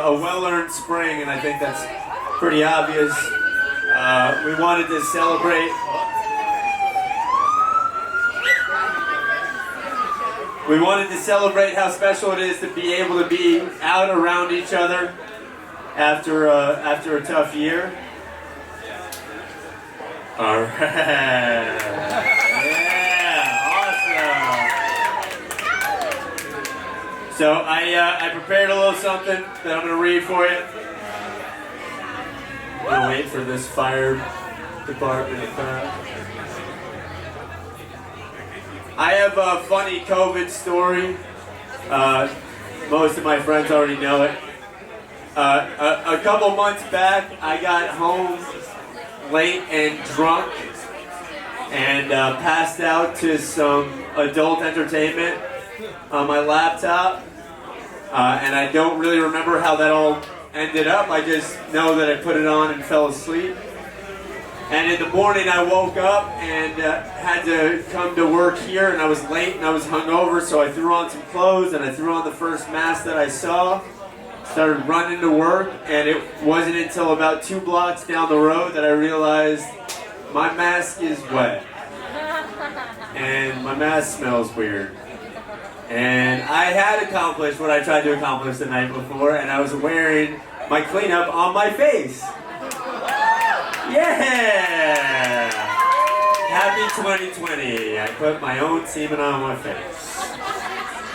a well-earned spring, and I think that's pretty obvious. We wanted to celebrate. We wanted to celebrate how special it is to be able to be out around each other after a tough year. All right. Yeah, awesome. So I prepared a little something that I'm going to read for you. I'm going to wait for this fire department. I have a funny COVID story. Most of my friends already know it. A couple months back, I got home late and drunk and passed out to some adult entertainment on my laptop. And I don't really remember how that all ended up. I just know that I put it on and fell asleep. And in the morning I woke up and had to come to work here, and I was late and I was hungover, so I threw on some clothes and I threw on the first mask that I saw, started running to work, and it wasn't until about 2 blocks down the road that I realized my mask is wet. And my mask smells weird. And I had accomplished what I tried to accomplish the night before, and I was wearing my cleanup on my face. Yeah! Happy 2020. I put my own semen on my face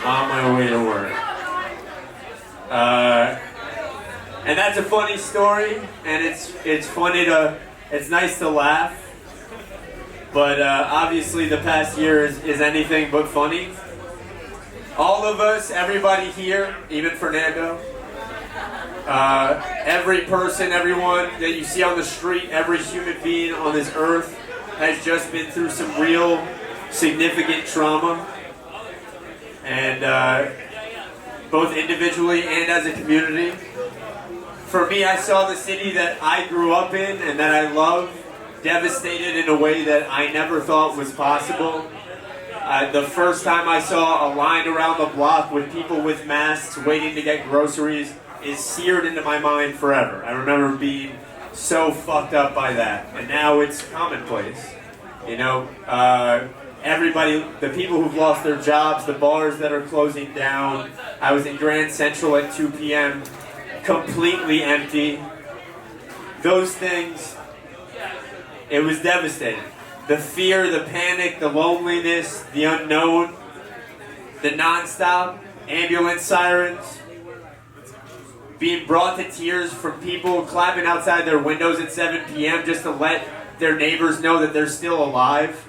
on my way to work. And that's a funny story, and it's funny it's nice to laugh, but obviously the past year is anything but funny. All of us, everybody here, even Fernando, every person, everyone that you see on the street, every human being on this earth has just been through some real significant trauma. And both individually and as a community. For me, I saw the city that I grew up in and that I love devastated in a way that I never thought was possible. The first time I saw a line around the block with people with masks waiting to get groceries is seared into my mind forever. I remember being so fucked up by that, and now it's commonplace. You know, everybody, the people who've lost their jobs, the bars that are closing down. I was in Grand Central at 2 p.m., completely empty. Those things, it was devastating. The fear, the panic, the loneliness, the unknown, the nonstop ambulance sirens, being brought to tears from people clapping outside their windows at 7 p.m. just to let their neighbors know that they're still alive.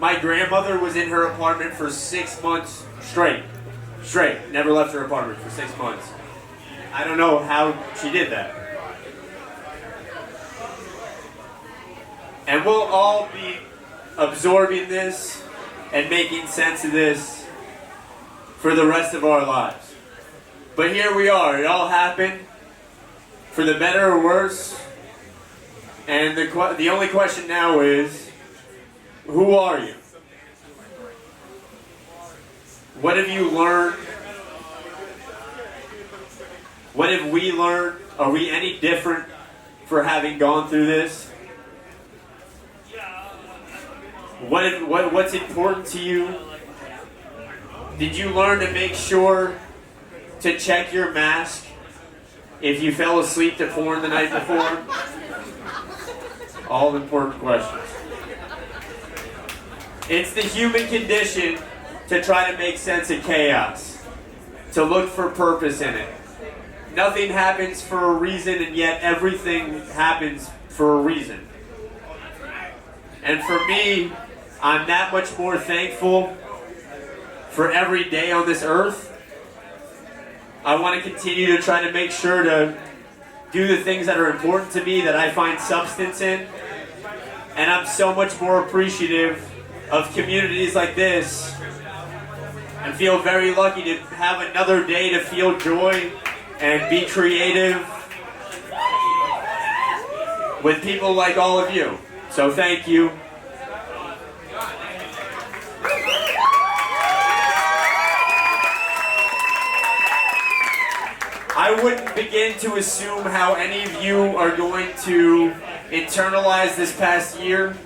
My grandmother was in her apartment for 6 months straight. Never left her apartment for 6 months. I don't know how she did that. And we'll all be absorbing this and making sense of this for the rest of our lives. But here we are. It all happened for the better or worse. And the only question now is, who are you? What have you learned? What have we learned? Are we any different for having gone through this? What's important to you? Did you learn to make sure to check your mask if you fell asleep to porn the night before? All important questions. It's the human condition to try to make sense of chaos, to look for purpose in it. Nothing happens for a reason, and yet everything happens for a reason. And for me, I'm that much more thankful for every day on this earth. I want to continue to try to make sure to do the things that are important to me, that I find substance in. And I'm so much more appreciative of communities like this, and feel very lucky to have another day to feel joy and be creative with people like all of you. So thank you. I wouldn't begin to assume how any of you are going to internalize this past year,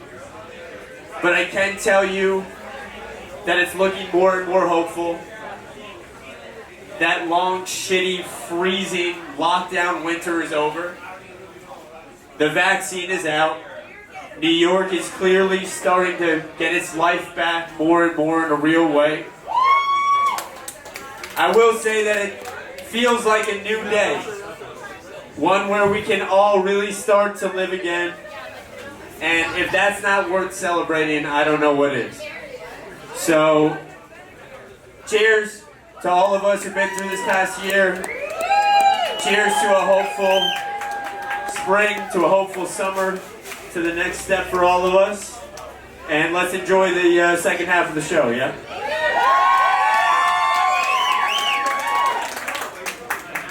but I can tell you that it's looking more and more hopeful. That long, shitty, freezing, lockdown winter is over. The vaccine is out. New York is clearly starting to get its life back more and more in a real way. I will say that it feels like a new day. One where we can all really start to live again. And if that's not worth celebrating, I don't know what is. So, cheers to all of us who've been through this past year. Cheers to a hopeful spring, to a hopeful summer, to the next step for all of us. And let's enjoy the second half of the show, yeah?